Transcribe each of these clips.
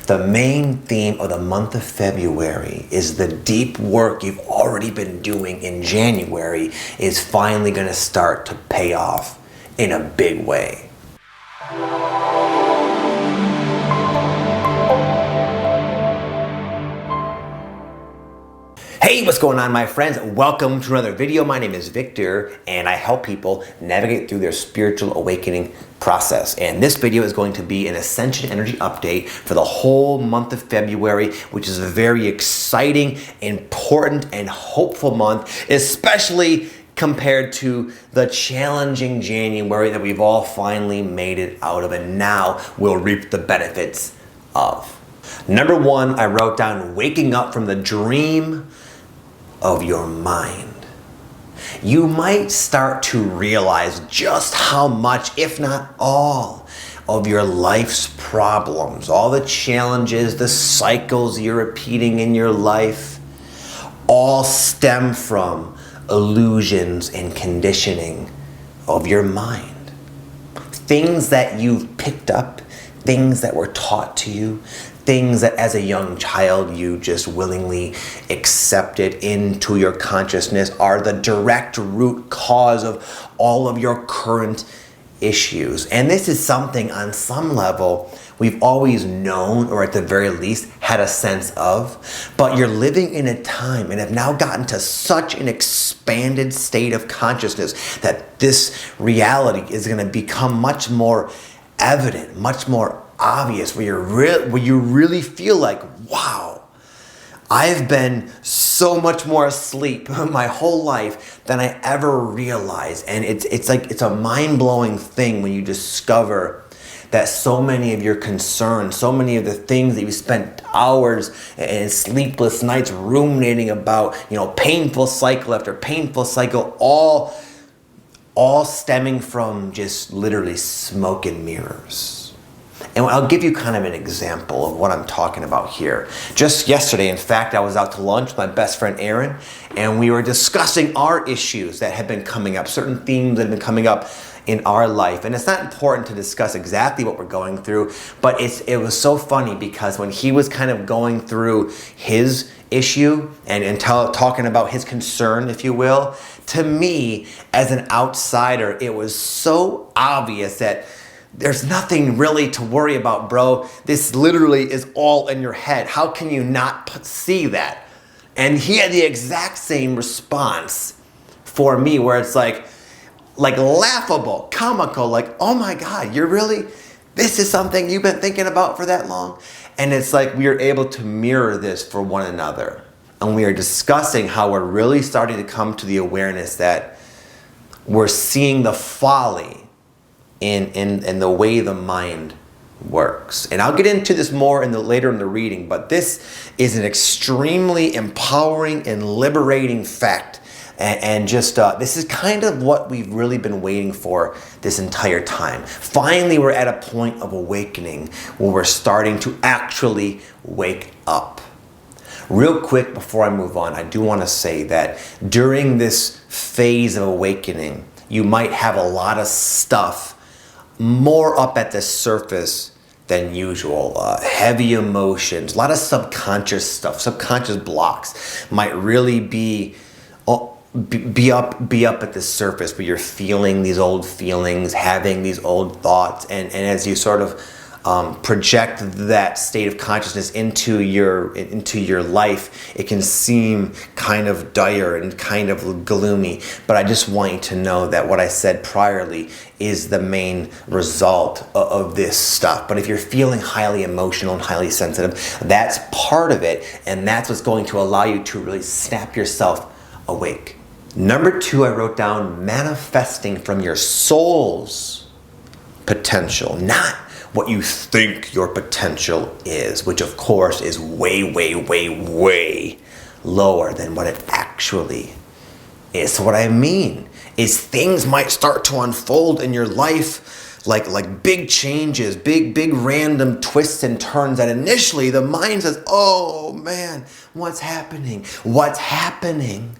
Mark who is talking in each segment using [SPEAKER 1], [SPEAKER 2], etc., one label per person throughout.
[SPEAKER 1] The main theme of the month of February is the deep work you've already been doing in January is finally going to start to pay off in a big way. Hey, what's going on, my friends? Welcome to another video. My name is Victor, and I help people navigate through their spiritual awakening process. And this video is going to be an Ascension energy update for the whole month of February, which is a very exciting, important, and hopeful month, especially compared to the challenging January that we've all finally made it out of, and now we'll reap the benefits of. Number one, I wrote down waking up from the dream of your mind. You might start to realize just how much, if not all, of your life's problems, all the challenges, the cycles you're repeating in your life, all stem from illusions and conditioning of your mind. Things that you've picked up, things that were taught to you, things that as a young child you just willingly accepted into your consciousness are the direct root cause of all of your current issues. And this is something on some level we've always known, or at the very least had a sense of, but you're living in a time and have now gotten to such an expanded state of consciousness that this reality is going to become much more evident, much more obvious, where you really feel like, wow, I've been so much more asleep my whole life than I ever realized. And it's a mind-blowing thing when you discover that so many of your concerns, so many of the things that you spent hours and sleepless nights ruminating about, painful cycle after painful cycle, all stemming from just literally smoke and mirrors. And I'll give you kind of an example of what I'm talking about here. Just yesterday, in fact, I was out to lunch with my best friend Aaron, and we were discussing our issues that have been coming up, certain themes that have been coming up in our life. And it's not important to discuss exactly what we're going through, but it was so funny because when he was kind of going through his issue and talking about his concern, if you will, to me, as an outsider, it was so obvious that there's nothing really to worry about, bro. This literally is all in your head. How can you not see that? And he had the exact same response for me, where it's like laughable, comical, like, oh my God, this is something you've been thinking about for that long? And it's like we are able to mirror this for one another. And we are discussing how we're really starting to come to the awareness that we're seeing the folly in the way the mind works. And I'll get into this more later in the reading, but this is an extremely empowering and liberating fact. And just this is kind of what we've really been waiting for this entire time. Finally, we're at a point of awakening where we're starting to actually wake up. Real quick before I move on, I do want to say that during this phase of awakening, you might have a lot of stuff more up at the surface than usual. Heavy emotions, a lot of subconscious stuff, subconscious blocks might really be up at the surface, but you're feeling these old feelings, having these old thoughts, and as you sort of project that state of consciousness into your life, it can seem kind of dire and kind of gloomy. But I just want you to know that what I said priorly is the main result of this stuff. But if you're feeling highly emotional and highly sensitive, that's part of it, and that's what's going to allow you to really snap yourself awake. Number two, I wrote down manifesting from your soul's potential, not what you think your potential is, which of course is way, way, way, way lower than what it actually is. So what I mean is things might start to unfold in your life like big changes, big random twists and turns that initially the mind says, oh man, what's happening? What's happening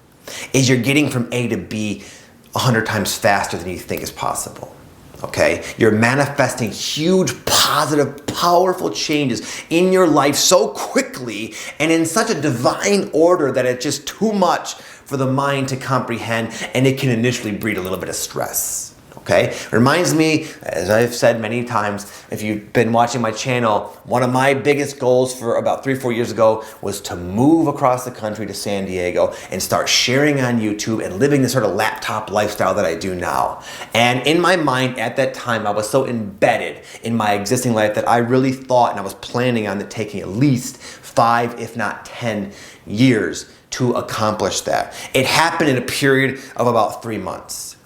[SPEAKER 1] is you're getting from A to B 100 times faster than you think is possible. Okay, you're manifesting huge, positive, powerful changes in your life so quickly and in such a divine order that it's just too much for the mind to comprehend, and it can initially breed a little bit of stress. Okay, it reminds me, as I've said many times, if you've been watching my channel, one of my biggest goals for about 3-4 years ago was to move across the country to San Diego and start sharing on YouTube and living this sort of laptop lifestyle that I do now. And in my mind at that time, I was so embedded in my existing life that I really thought, and I was planning on it taking at least 5, if not 10 years to accomplish that. It happened in a period of about 3 months.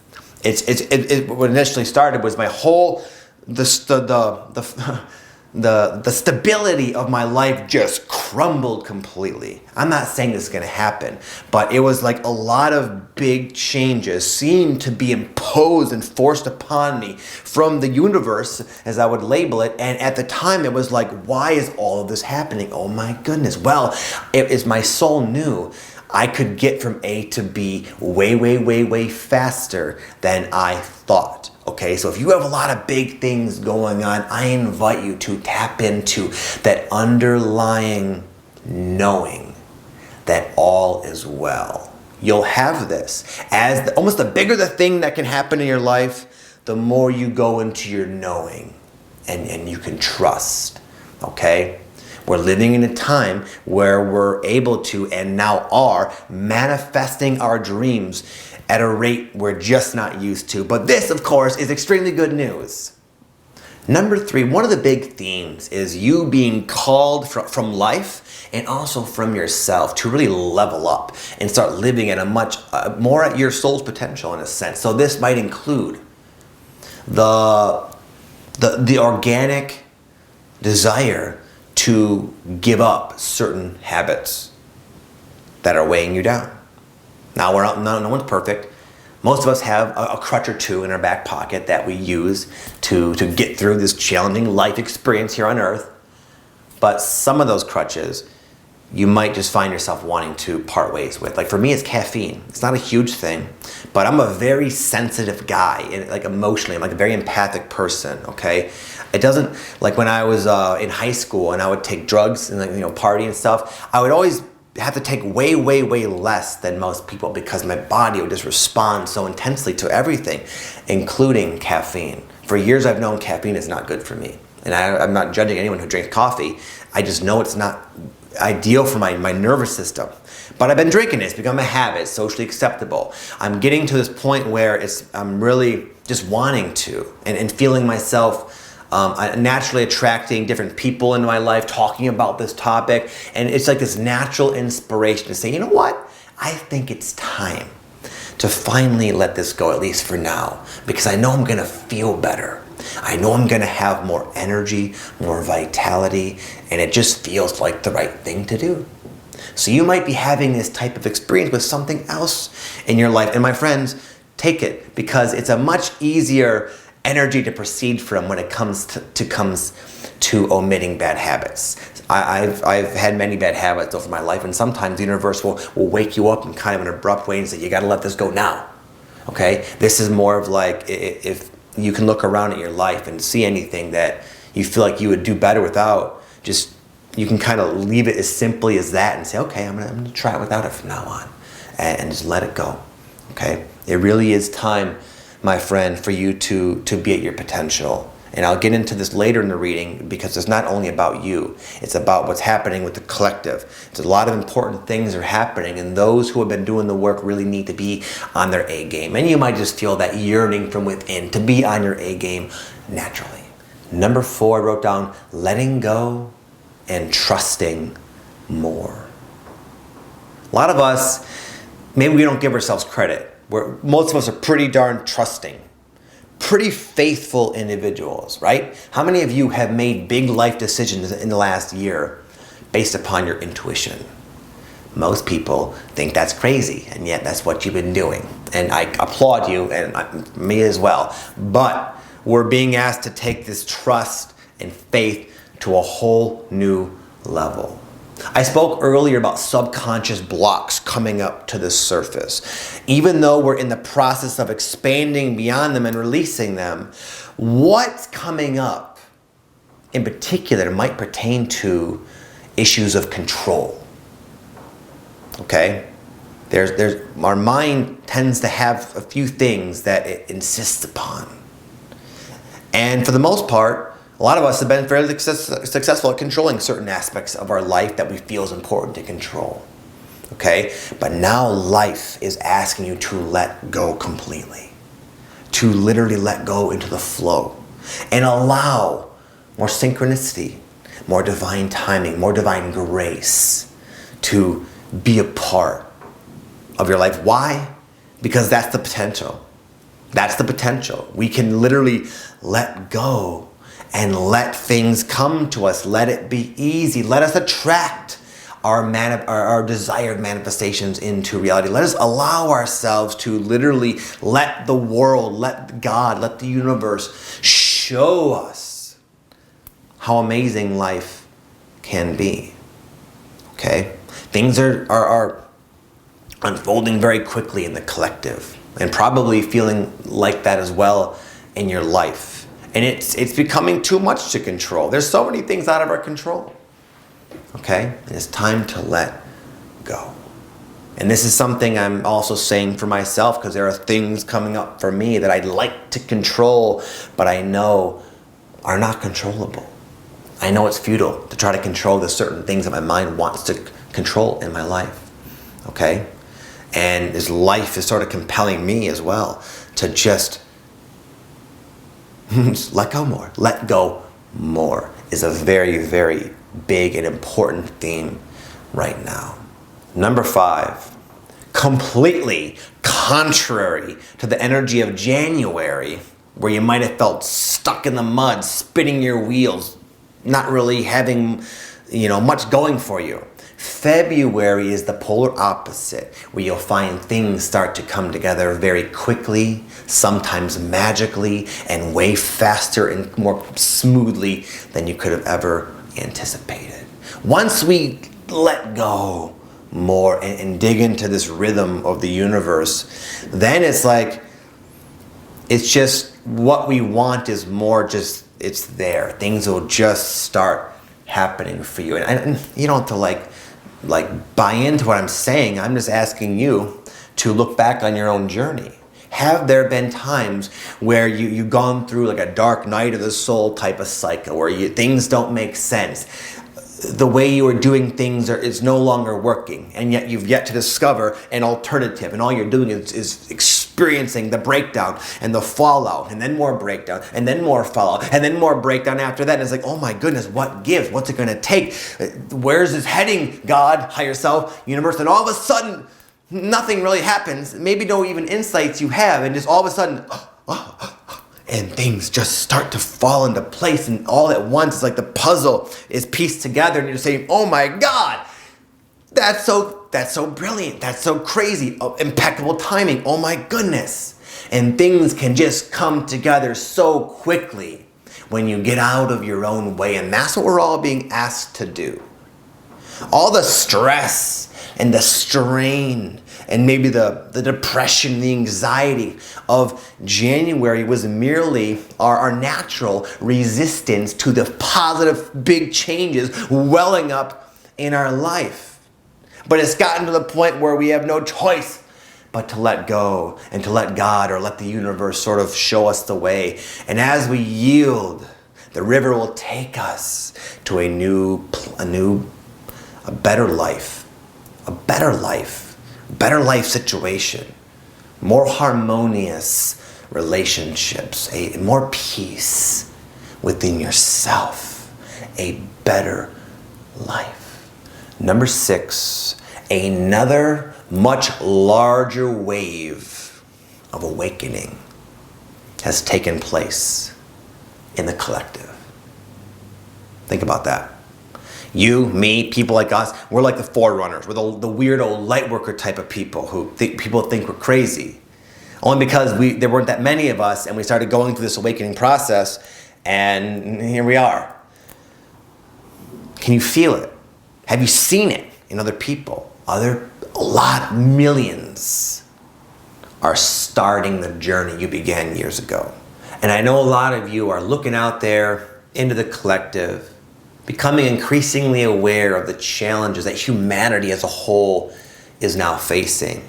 [SPEAKER 1] What initially started was my whole, the stability of my life just crumbled completely. I'm not saying this is going to happen, but it was like a lot of big changes seemed to be imposed and forced upon me from the universe, as I would label it. And at the time, it was like, why is all of this happening? Oh my goodness. Well, it is my soul knew I could get from A to B way, way, way, way faster than I thought. Okay, so if you have a lot of big things going on, I invite you to tap into that underlying knowing that all is well. You'll have this. Almost the bigger the thing that can happen in your life, the more you go into your knowing and you can trust. Okay? We're living in a time where we're able to, and now are, manifesting our dreams at a rate we're just not used to. But this, of course, is extremely good news. Number 3, one of the big themes is you being called from life and also from yourself to really level up and start living at a much more at your soul's potential in a sense. So this might include the organic desire to give up certain habits that are weighing you down. Now, no one's perfect. Most of us have a crutch or two in our back pocket that we use to get through this challenging life experience here on earth. But some of those crutches, you might just find yourself wanting to part ways with. Like for me, it's caffeine. It's not a huge thing, but I'm a very sensitive guy, and like emotionally, I'm like a very empathic person, okay? It doesn't, like when I was in high school and I would take drugs and party and stuff, I would always have to take way, way, way less than most people because my body would just respond so intensely to everything, including caffeine. For years I've known caffeine is not good for me. And I'm not judging anyone who drinks coffee. I just know it's not ideal for my nervous system. But I've been drinking it. It's become a habit, socially acceptable. I'm getting to this point where I'm really just wanting to and feeling myself naturally attracting different people into my life, talking about this topic. And it's like this natural inspiration to say, you know what? I think it's time to finally let this go, at least for now, because I know I'm going to feel better. I know I'm going to have more energy, more vitality, and it just feels like the right thing to do. So you might be having this type of experience with something else in your life. And my friends, take it, because it's a much easier energy to proceed from when it comes to omitting bad habits. I've had many bad habits over my life, and sometimes the universe will wake you up in kind of an abrupt way and say, you got to let this go now. Okay? This is more of like, if you can look around at your life and see anything that you feel like you would do better without, just you can kind of leave it as simply as that and say, okay, I'm gonna try it without it from now on, and just let it go. Okay? It really is time, my friend, for you to be at your potential. And I'll get into this later in the reading, because it's not only about you, it's about what's happening with the collective. It's a lot of important things are happening, and those who have been doing the work really need to be on their A game. And you might just feel that yearning from within to be on your A game naturally. Number 4, I wrote down letting go and trusting more. A lot of us, maybe we don't give ourselves credit. Most of us are pretty darn trusting, pretty faithful individuals, right? How many of you have made big life decisions in the last year based upon your intuition? Most people think that's crazy, and yet that's what you've been doing. And I applaud you, and me as well. But we're being asked to take this trust and faith to a whole new level. I spoke earlier about subconscious blocks coming up to the surface. Even though we're in the process of expanding beyond them and releasing them, what's coming up in particular might pertain to issues of control. Okay? Our mind tends to have a few things that it insists upon. And for the most part, a lot of us have been fairly successful at controlling certain aspects of our life that we feel is important to control. Okay? But now life is asking you to let go completely. To literally let go into the flow. And allow more synchronicity, more divine timing, more divine grace to be a part of your life. Why? Because that's the potential. That's the potential. We can literally let go and let things come to us. Let it be easy. Let us attract our desired manifestations into reality. Let us allow ourselves to literally let the world, let God, let the universe show us how amazing life can be. Okay? Things are unfolding very quickly in the collective, and probably feeling like that as well in your life. And it's becoming too much to control. There's so many things out of our control. Okay? And it's time to let go. And this is something I'm also saying for myself, because there are things coming up for me that I'd like to control, but I know are not controllable. I know it's futile to try to control the certain things that my mind wants to control in my life. Okay? And this life is sort of compelling me as well to just let go more. Let go more is a very, very big and important theme right now. Number 5, completely contrary to the energy of January, where you might have felt stuck in the mud, spinning your wheels, not really having, much going for you. February is the polar opposite, where you'll find things start to come together very quickly, sometimes magically, and way faster and more smoothly than you could have ever anticipated. Once we let go more and dig into this rhythm of the universe, then it's just what we want is more just, it's there. Things will just start happening for you. And you don't have to buy into what I'm saying. I'm just asking you to look back on your own journey. Have there been times where you've gone through like a dark night of the soul type of cycle, where things don't make sense? The way you are doing things is no longer working, and yet you've yet to discover an alternative, and all you're doing is experiencing the breakdown and the fallout, and then more breakdown, and then more fallout, and then more breakdown after that. And it's like, oh my goodness, what gives? What's it going to take? Where's this heading, God, higher self, universe? And all of a sudden, nothing really happens. Maybe no even insights you have, and just all of a sudden, and things just start to fall into place, and all at once, it's like the puzzle is pieced together, and you're saying, oh my God, that's so brilliant, that's so crazy, impeccable timing, oh my goodness. And things can just come together so quickly when you get out of your own way, and that's what we're all being asked to do. All the stress and the strain and maybe the depression, the anxiety of January was merely our natural resistance to the positive big changes welling up in our life. But it's gotten to the point where we have no choice but to let go and to let God or let the universe sort of show us the way. And as we yield, the river will take us to a better life, better life situation, more harmonious relationships, more peace within yourself, a better life. Number 6, another much larger wave of awakening has taken place in the collective. Think about that. You, me, people like us, we're like the forerunners. We're the weirdo light worker type of people who people think we're crazy. Only because there weren't that many of us, and we started going through this awakening process, and here we are. Can you feel it? Have you seen it in other people? Millions are starting the journey you began years ago. And I know a lot of you are looking out there into the collective, becoming increasingly aware of the challenges that humanity as a whole is now facing.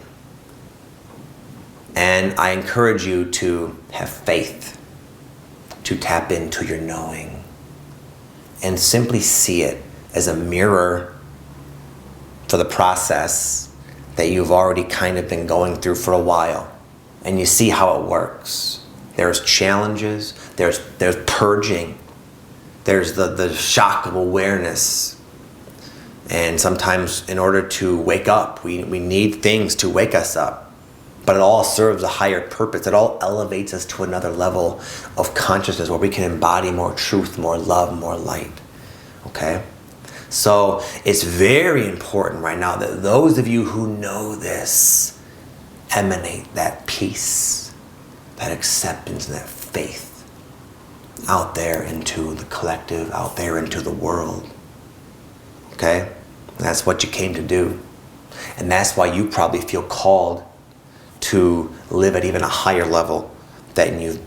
[SPEAKER 1] And I encourage you to have faith, to tap into your knowing, and simply see it as a mirror for the process that you've already kind of been going through for a while. And you see how it works. There's challenges, there's purging, there's the shock of awareness. And sometimes in order to wake up, we need things to wake us up. But it all serves a higher purpose. It all elevates us to another level of consciousness where we can embody more truth, more love, more light. Okay? So it's very important right now that those of you who know this emanate that peace, that acceptance, and that faith out there into the collective, out there into the world. Okay? That's what you came to do. And that's why you probably feel called to live at even a higher level than you've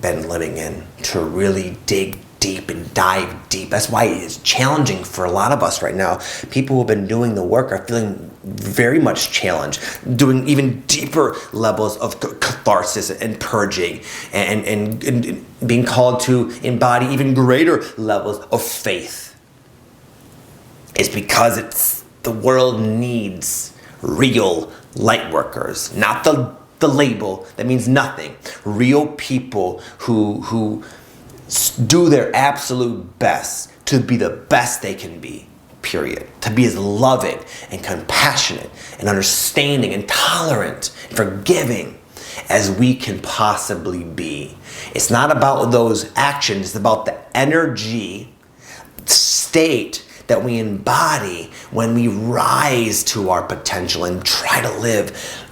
[SPEAKER 1] been living in, to really dig deep and dive deep. That's why it's challenging for a lot of us right now. People who have been doing the work are feeling very much challenged, doing even deeper levels of catharsis and purging, and being called to embody even greater levels of faith. It's because the world needs real light workers, not the label that means nothing. Real people who do their absolute best to be the best they can be, period. To be as loving and compassionate and understanding and tolerant and forgiving as we can possibly be. It's not about those actions, it's about the energy state that we embody when we rise to our potential and try to live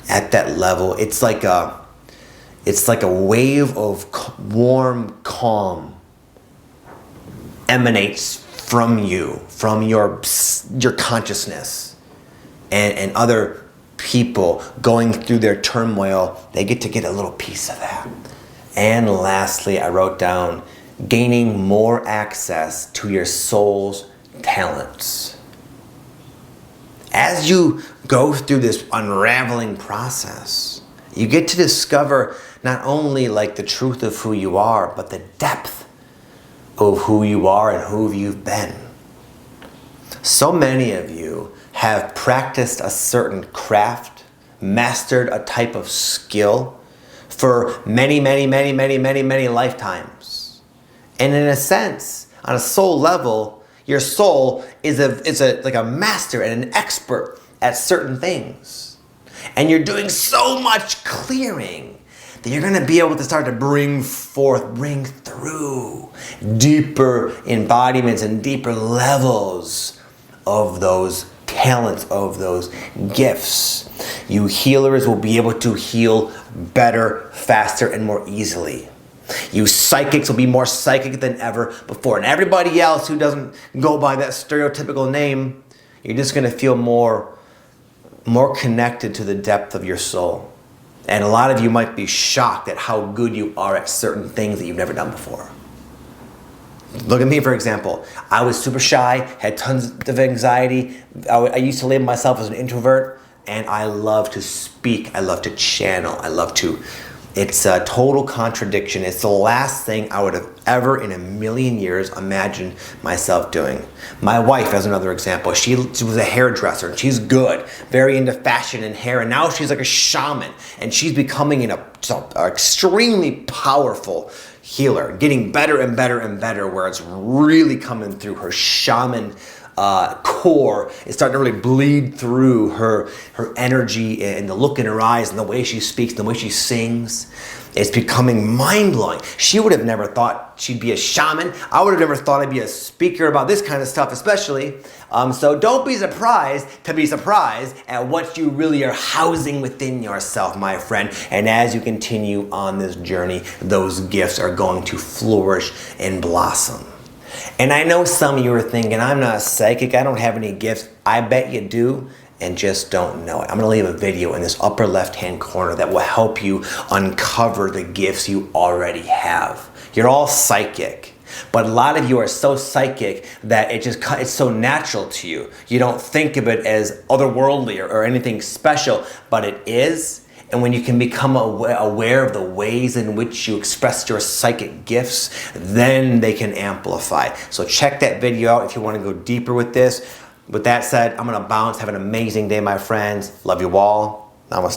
[SPEAKER 1] at that level. It's like a wave of warm calm emanates from you, from your consciousness, and other people going through their turmoil, they get a little piece of that. And lastly, I wrote down gaining more access to your soul's talents. As you go through this unraveling process, you get to discover not only like the truth of who you are, but the depth of who you are and who you've been. So many of you have practiced a certain craft, mastered a type of skill for many lifetimes. And in a sense, on a soul level, your soul is like a master and an expert at certain things. And you're doing so much clearing that you're going to be able to start to bring through deeper embodiments and deeper levels of those talents, of those gifts. You healers will be able to heal better, faster, and more easily. You psychics will be more psychic than ever before. And everybody else who doesn't go by that stereotypical name, you're just going to feel more connected to the depth of your soul. And a lot of you might be shocked at how good you are at certain things that you've never done before. Look at me, for example. I was super shy, had tons of anxiety. I used to label myself as an introvert, and I love to speak. I love to channel. It's a total contradiction. It's the last thing I would have ever in a million years imagined myself doing. My wife, as another example, she was a hairdresser, and she's good, very into fashion and hair, and now she's like a shaman, and she's becoming an extremely powerful healer, getting better and better and better, where it's really coming through her shaman core. It's starting to really bleed through her energy and the look in her eyes and the way she speaks, the way she sings. It's becoming mind-blowing. She would have never thought she'd be a shaman. I would have never thought I'd be a speaker about this kind of stuff, especially. So don't be surprised to be surprised at what you really are housing within yourself, my friend. And as you continue on this journey, those gifts are going to flourish and blossom. And I know some of you are thinking, I'm not psychic, I don't have any gifts. I bet you do and just don't know it. I'm gonna leave a video in this upper left-hand corner that will help you uncover the gifts you already have. You're all psychic, but a lot of you are so psychic that it's so natural to you. You don't think of it as otherworldly or anything special, but it is. And when you can become aware of the ways in which you express your psychic gifts, then they can amplify. So check that video out if you want to go deeper with this. With that said, I'm going to bounce. Have an amazing day, my friends. Love you all. Namaste.